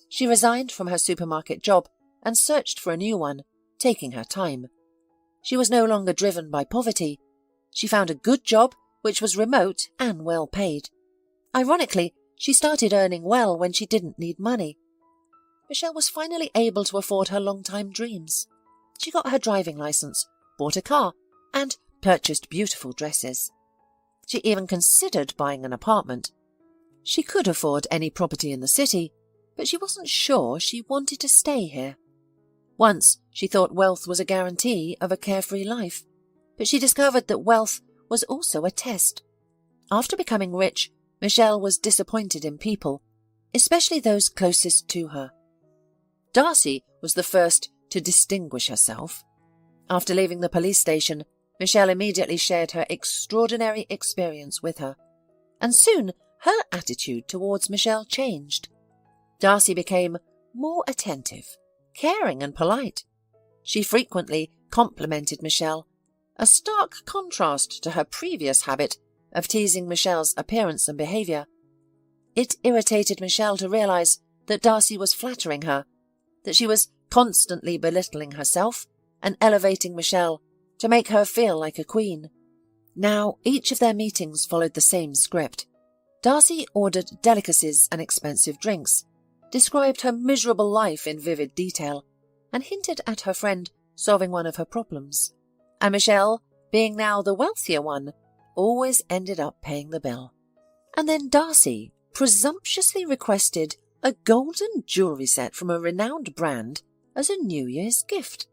She resigned from her supermarket job and searched for a new one, taking her time. She was no longer driven by poverty. She found a good job which was remote and well paid. Ironically, she started earning well when she didn't need money. Michelle was finally able to afford her long-time dreams. She got her driving license, bought a car, and purchased beautiful dresses. She even considered buying an apartment. She could afford any property in the city, but she wasn't sure she wanted to stay here. Once, she thought wealth was a guarantee of a carefree life, but she discovered that wealth was also a test. After becoming rich, Michelle was disappointed in people, especially those closest to her. Darcy was the first to distinguish herself. After leaving the police station, Michelle immediately shared her extraordinary experience with her, and soon her attitude towards Michelle changed. Darcy became more attentive, caring and polite. She frequently complimented Michelle, a stark contrast to her previous habit of teasing Michelle's appearance and behaviour. It irritated Michelle to realise that Darcy was flattering her, that she was constantly belittling herself and elevating Michelle to make her feel like a queen. Now, each of their meetings followed the same script. Darcy ordered delicacies and expensive drinks, described her miserable life in vivid detail, and hinted at her friend solving one of her problems. And Michelle, being now the wealthier one, always ended up paying the bill. And then Darcy presumptuously requested a golden jewellery set from a renowned brand as a New Year's gift.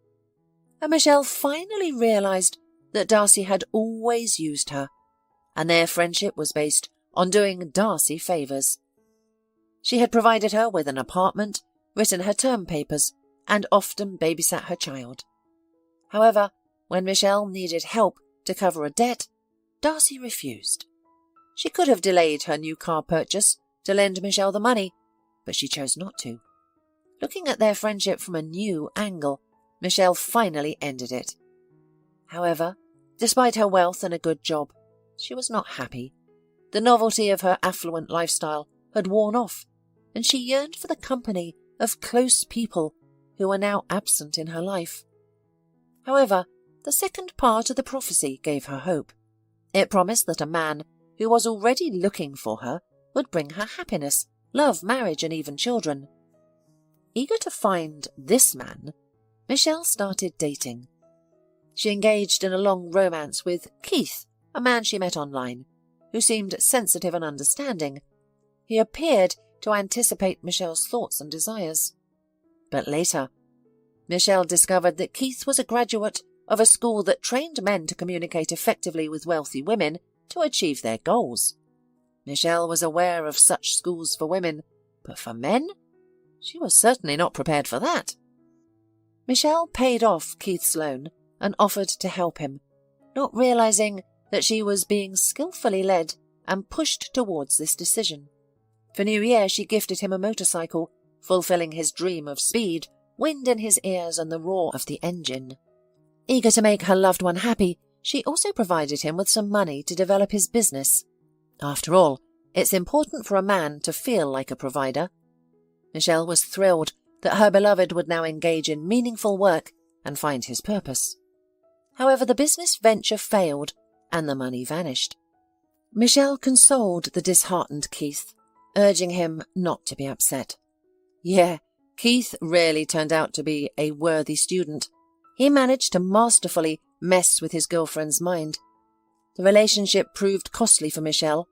And Michelle finally realised that Darcy had always used her, and their friendship was based on doing Darcy favours. She had provided her with an apartment, written her term papers, and often babysat her child. However, when Michelle needed help to cover a debt, Darcy refused. She could have delayed her new car purchase to lend Michelle the money, but she chose not to. Looking at their friendship from a new angle, Michelle finally ended it. However, despite her wealth and a good job, she was not happy. The novelty of her affluent lifestyle had worn off, and she yearned for the company of close people who were now absent in her life. However, the second part of the prophecy gave her hope. It promised that a man who was already looking for her would bring her happiness, love, marriage, and even children. Eager to find this man, Michelle started dating. She engaged in a long romance with Keith, a man she met online, who seemed sensitive and understanding. He appeared to anticipate Michelle's thoughts and desires. But later, Michelle discovered that Keith was a graduate of a school that trained men to communicate effectively with wealthy women to achieve their goals. Michelle was aware of such schools for women, but for men? She was certainly not prepared for that. Michelle paid off Keith's loan and offered to help him, not realizing that she was being skillfully led and pushed towards this decision. For New Year, she gifted him a motorcycle, fulfilling his dream of speed, wind in his ears, and the roar of the engine. Eager to make her loved one happy, she also provided him with some money to develop his business. After all, it's important for a man to feel like a provider. Michelle was thrilled that her beloved would now engage in meaningful work and find his purpose. However, the business venture failed and the money vanished. Michelle consoled the disheartened Keith, urging him not to be upset. Yeah, Keith really turned out to be a worthy student. He managed to masterfully mess with his girlfriend's mind. The relationship proved costly for Michelle,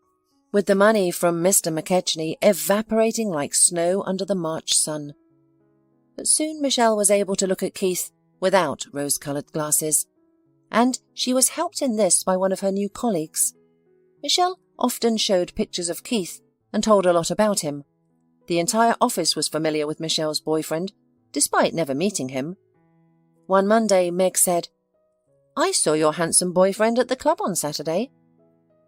with the money from Mr. McKechnie evaporating like snow under the March sun. But soon Michelle was able to look at Keith without rose-coloured glasses, and she was helped in this by one of her new colleagues. Michelle often showed pictures of Keith and told a lot about him. The entire office was familiar with Michelle's boyfriend, despite never meeting him. One Monday, Meg said, "I saw your handsome boyfriend at the club on Saturday."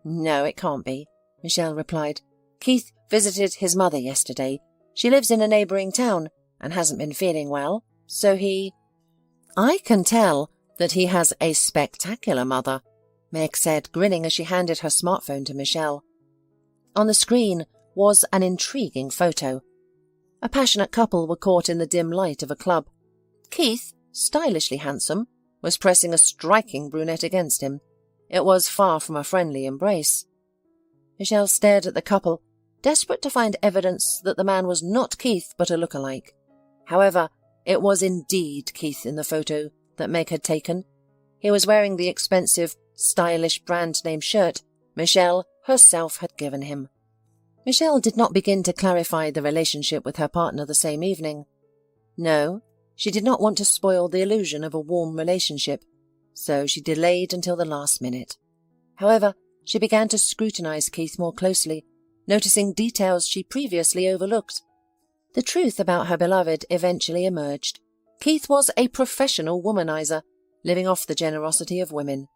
"No, it can't be," Michelle replied. "Keith visited his mother yesterday. She lives in a neighbouring town and hasn't been feeling well, so he—" "I can tell that he has a spectacular mother," Meg said, grinning as she handed her smartphone to Michelle. On the screen was an intriguing photo. A passionate couple were caught in the dim light of a club. Keith, stylishly handsome, was pressing a striking brunette against him. It was far from a friendly embrace. Michelle stared at the couple, desperate to find evidence that the man was not Keith but a look-alike. However, it was indeed Keith in the photo that Meg had taken. He was wearing the expensive, stylish brand-name shirt Michelle herself had given him. Michelle did not begin to clarify the relationship with her partner the same evening. No, she did not want to spoil the illusion of a warm relationship, so she delayed until the last minute. However, she began to scrutinize Keith more closely, noticing details she previously overlooked. The truth about her beloved eventually emerged. Keith was a professional womanizer, living off the generosity of women.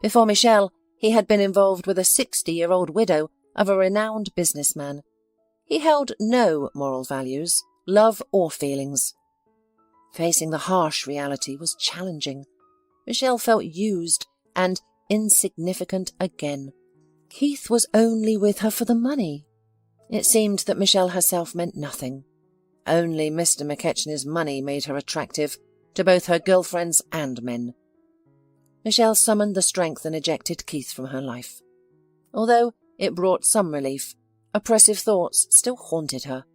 Before Michelle, he had been involved with a 60-year-old widow of a renowned businessman. He held no moral values, love or feelings. Facing the harsh reality was challenging. Michelle felt used and insignificant again. Keith was only with her for the money. It seemed that Michelle herself meant nothing. Only Mr. McKechnie's money made her attractive to both her girlfriends and men. Michelle summoned the strength and ejected Keith from her life. Although it brought some relief, oppressive thoughts still haunted her.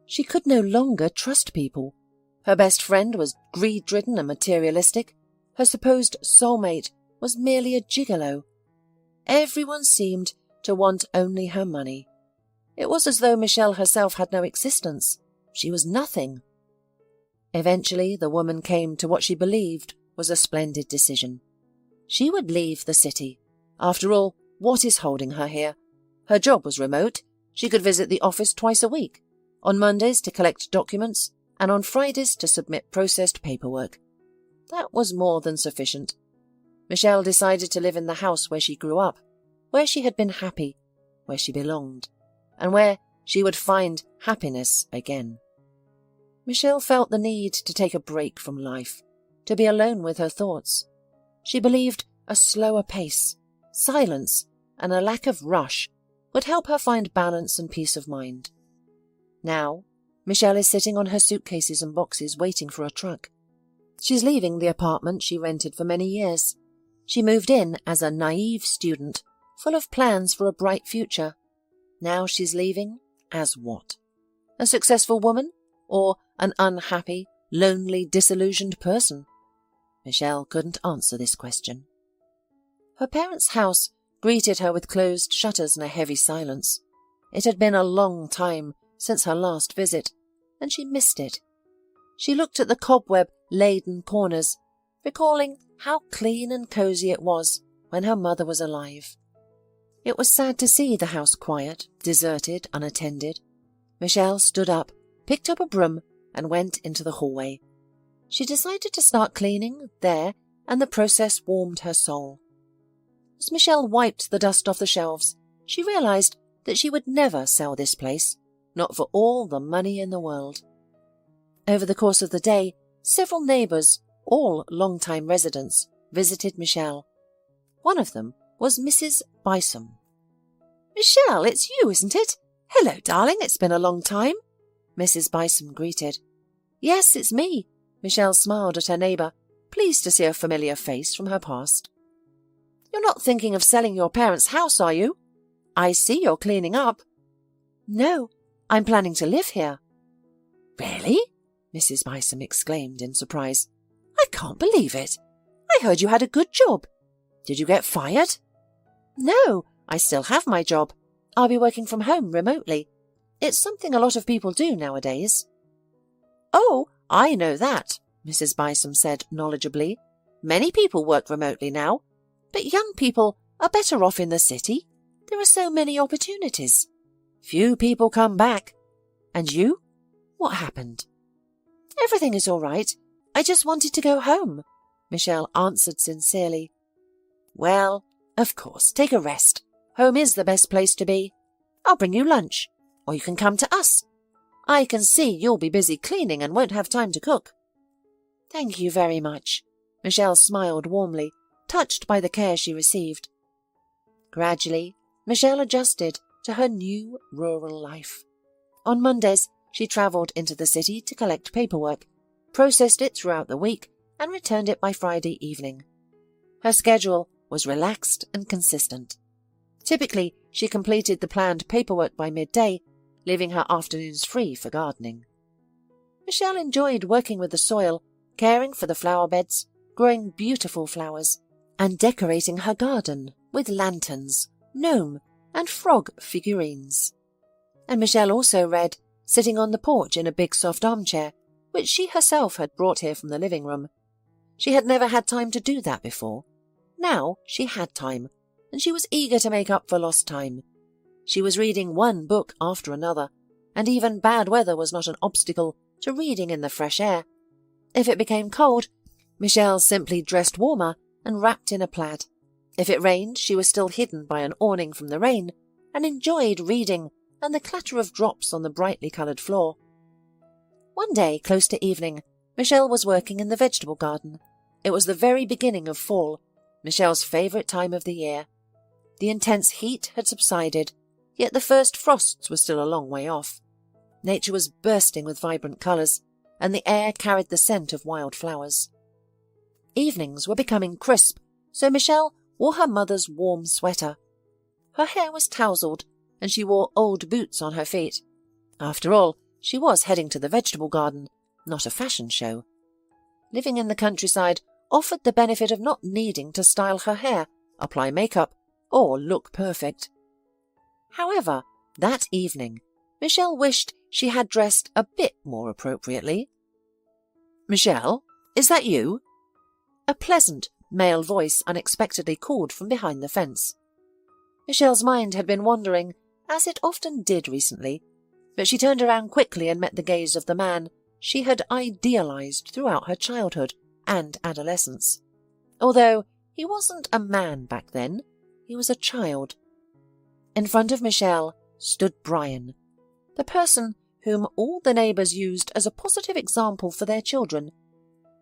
She could no longer trust people. Her best friend was greed-ridden and materialistic. Her supposed soulmate was merely a gigolo. Everyone seemed to want only her money. It was as though Michelle herself had no existence. She was nothing. Eventually, the woman came to what she believed was a splendid decision. She would leave the city. After all, what is holding her here? Her job was remote. She could visit the office twice a week, on Mondays to collect documents, and on Fridays to submit processed paperwork. That was more than sufficient. Michelle decided to live in the house where she grew up, where she had been happy, where she belonged, and where she would find happiness again. Michelle felt the need to take a break from life, to be alone with her thoughts. She believed a slower pace, silence, and a lack of rush would help her find balance and peace of mind. Now, Michelle is sitting on her suitcases and boxes waiting for a truck. She's leaving the apartment she rented for many years. She moved in as a naive student, full of plans for a bright future. Now she's leaving as what? A successful woman? Or an unhappy, lonely, disillusioned person? Michelle couldn't answer this question. Her parents' house greeted her with closed shutters and a heavy silence. It had been a long time since her last visit, and she missed it. She looked at the cobweb-laden corners, recalling how clean and cosy it was when her mother was alive. It was sad to see the house quiet, deserted, unattended. Michelle stood up, picked up a broom, and went into the hallway. She decided to start cleaning there, and the process warmed her soul. As Michelle wiped the dust off the shelves, she realized that she would never sell this place, not for all the money in the world. Over the course of the day, several neighbours, all long-time residents, visited Michelle. One of them was Mrs. Bison. "Michelle, it's you, isn't it? Hello, darling, it's been a long time," Mrs. Bison greeted. "Yes, it's me," Michelle smiled at her neighbour, pleased to see a familiar face from her past. "You're not thinking of selling your parents' house, are you? I see you're cleaning up." "No, I'm planning to live here." "Really?" Mrs. Bison exclaimed in surprise. "I can't believe it. I heard you had a good job. Did you get fired?" "No, I still have my job. I'll be working from home remotely. It's something a lot of people do nowadays." "Oh, I know that," Mrs. Bison said knowledgeably. "Many people work remotely now, but young people are better off in the city. There are so many opportunities. Few people come back. And you? What happened?" "Everything is all right. I just wanted to go home," Michelle answered sincerely. "Well, of course, take a rest. Home is the best place to be. I'll bring you lunch, or you can come to us. I can see you'll be busy cleaning and won't have time to cook." "Thank you very much." Michelle smiled warmly, touched by the care she received. Gradually, Michelle adjusted to her new rural life. On Mondays, she travelled into the city to collect paperwork, processed it throughout the week, and returned it by Friday evening. Her schedule was relaxed and consistent. Typically, she completed the planned paperwork by midday, leaving her afternoons free for gardening. Michelle enjoyed working with the soil, caring for the flower beds, growing beautiful flowers, and decorating her garden with lanterns, gnome, and frog figurines. And Michelle also read, sitting on the porch in a big soft armchair, which she herself had brought here from the living room. She had never had time to do that before. Now she had time, and she was eager to make up for lost time. She was reading one book after another, and even bad weather was not an obstacle to reading in the fresh air. If it became cold, Michelle simply dressed warmer and wrapped in a plaid. If it rained, she was still hidden by an awning from the rain and enjoyed reading and the clatter of drops on the brightly coloured floor. One day, close to evening, Michelle was working in the vegetable garden. It was the very beginning of fall, Michelle's favourite time of the year. The intense heat had subsided, yet the first frosts were still a long way off. Nature was bursting with vibrant colours, and the air carried the scent of wild flowers. Evenings were becoming crisp, so Michelle wore her mother's warm sweater. Her hair was tousled, and she wore old boots on her feet. After all, she was heading to the vegetable garden, not a fashion show. Living in the countryside offered the benefit of not needing to style her hair, apply makeup, or look perfect. However, that evening, Michelle wished she had dressed a bit more appropriately. "Michelle, is that you?" A pleasant, male voice unexpectedly called from behind the fence. Michelle's mind had been wandering, as it often did recently, but she turned around quickly and met the gaze of the man she had idealized throughout her childhood and adolescence. Although he wasn't a man back then, he was a child. In front of Michelle stood Brian, the person whom all the neighbours used as a positive example for their children.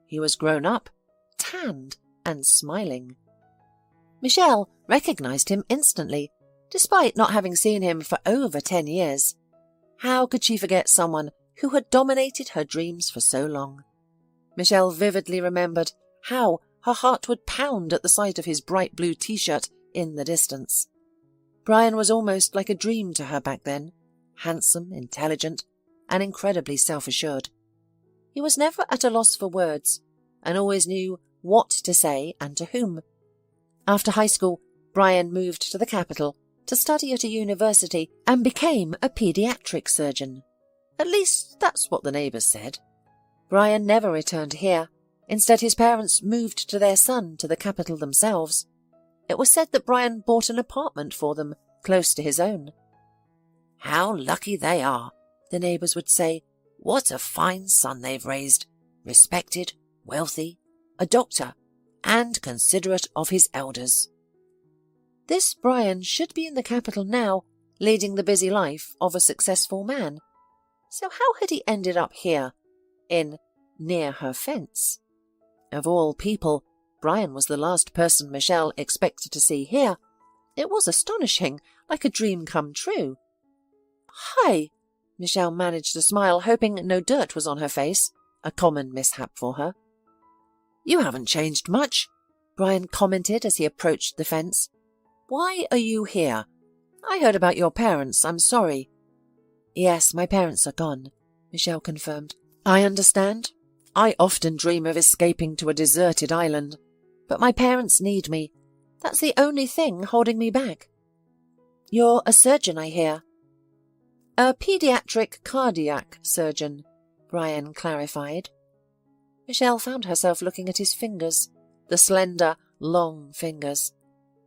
He was grown up, tanned, and smiling. Michelle recognized him instantly, despite not having seen him for over 10 years. How could she forget someone who had dominated her dreams for so long? Michelle vividly remembered how her heart would pound at the sight of his bright blue t-shirt in the distance. Brian was almost like a dream to her back then, handsome, intelligent, and incredibly self-assured. He was never at a loss for words, and always knew what to say and to whom. After high school, Brian moved to the capital to study at a university and became a pediatric surgeon. At least that's what the neighbours said. Brian never returned here. Instead, his parents moved to their son to the capital themselves. It was said that Brian bought an apartment for them close to his own. "How lucky they are," the neighbours would say. "What a fine son they've raised. Respected, wealthy, a doctor, and considerate of his elders." This Brian should be in the capital now, leading the busy life of a successful man. So how had he ended up here, near her fence? Of all people, Brian was the last person Michelle expected to see here. It was astonishing, like a dream come true. "Hi," Michelle managed to smile, hoping no dirt was on her face, a common mishap for her. "You haven't changed much," Brian commented as he approached the fence. "Why are you here? I heard about your parents. I'm sorry." "Yes, my parents are gone," Michelle confirmed. "I understand. I often dream of escaping to a deserted island. But my parents need me. That's the only thing holding me back." "You're a surgeon, I hear." "A pediatric cardiac surgeon," Brian clarified. Michelle found herself looking at his fingers, the slender, long fingers.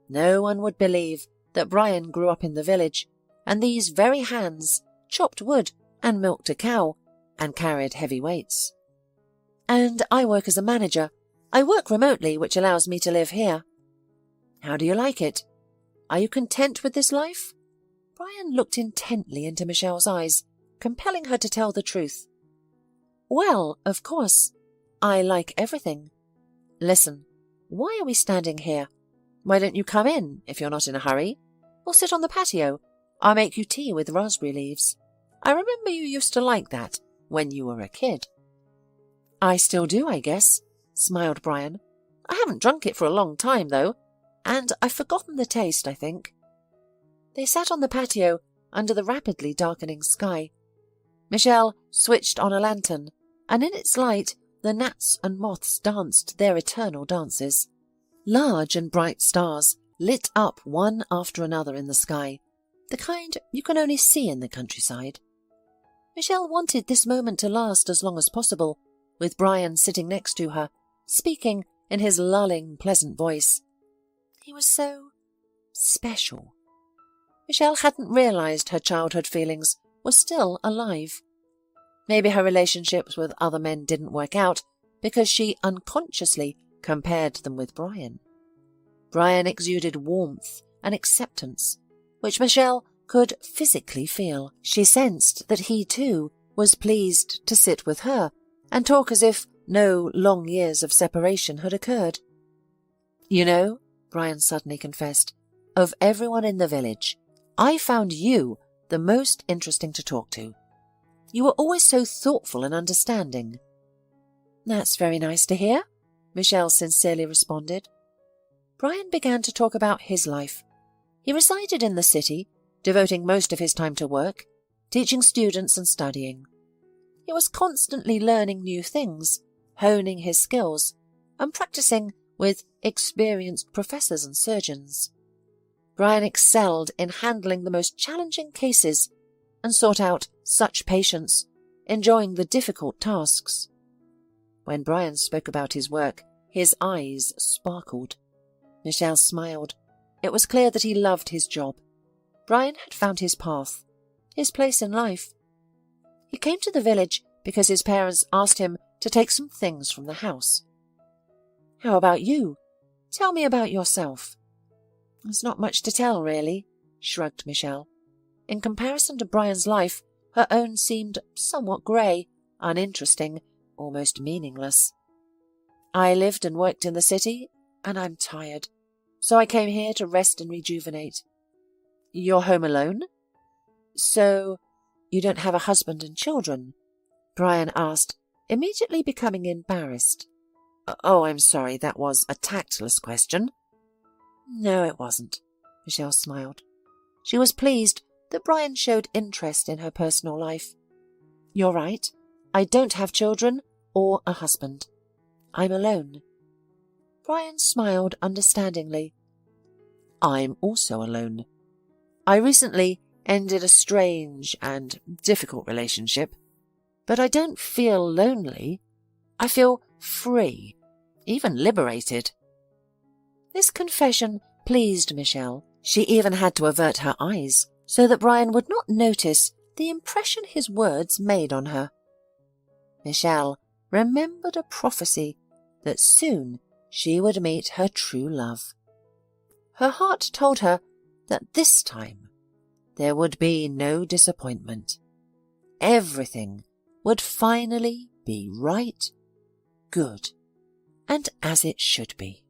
No one would believe that Brian grew up in the village, and these very hands chopped wood and milked a cow and carried heavy weights. "And I work as a manager. I work remotely, which allows me to live here." "How do you like it? Are you content with this life?" Brian looked intently into Michelle's eyes, compelling her to tell the truth. "Well, of course, I like everything. Listen, why are we standing here? Why don't you come in, if you're not in a hurry? Or sit on the patio. I'll make you tea with raspberry leaves. I remember you used to like that when you were a kid." "I still do, I guess," smiled Brian. "I haven't drunk it for a long time, though, and I've forgotten the taste, I think." They sat on the patio under the rapidly darkening sky. Michelle switched on a lantern, and in its light the gnats and moths danced their eternal dances. Large and bright stars lit up one after another in the sky, the kind you can only see in the countryside. Michelle wanted this moment to last as long as possible, with Brian sitting next to her, speaking in his lulling, pleasant voice. He was so special. Michelle hadn't realized her childhood feelings were still alive. Maybe her relationships with other men didn't work out because she unconsciously compared them with Brian. Brian exuded warmth and acceptance, which Michelle could physically feel. She sensed that he, too, was pleased to sit with her and talk as if no long years of separation had occurred. "You know," Brian suddenly confessed, "of everyone in the village, I found you the most interesting to talk to. You were always so thoughtful and understanding." "That's very nice to hear," Michelle sincerely responded. Brian began to talk about his life. He resided in the city, devoting most of his time to work, teaching students and studying. He was constantly learning new things, honing his skills, and practicing with experienced professors and surgeons. Brian excelled in handling the most challenging cases and sought out such patience, enjoying the difficult tasks. When Brian spoke about his work, his eyes sparkled. Michelle smiled. It was clear that he loved his job. Brian had found his path, his place in life. He came to the village because his parents asked him to take some things from the house. "How about you? Tell me about yourself." "There's not much to tell, really," shrugged Michelle. In comparison to Brian's life, her own seemed somewhat grey, uninteresting, almost meaningless. "I lived and worked in the city, and I'm tired, so I came here to rest and rejuvenate." You're home alone? So you don't have a husband and children? Brian asked, immediately becoming embarrassed. Oh, I'm sorry, that was a tactless question. No, it wasn't, Michelle smiled. She was pleased that Brian showed interest in her personal life. You're right. I don't have children or a husband. I'm alone. Brian smiled understandingly. I'm also alone. I recently ended a strange and difficult relationship, but I don't feel lonely. I feel free, even liberated. This confession pleased Michelle. She even had to avert her eyes so that Brian would not notice the impression his words made on her. Michelle remembered a prophecy that soon she would meet her true love. Her heart told her that this time there would be no disappointment. Everything would finally be right, good, and as it should be.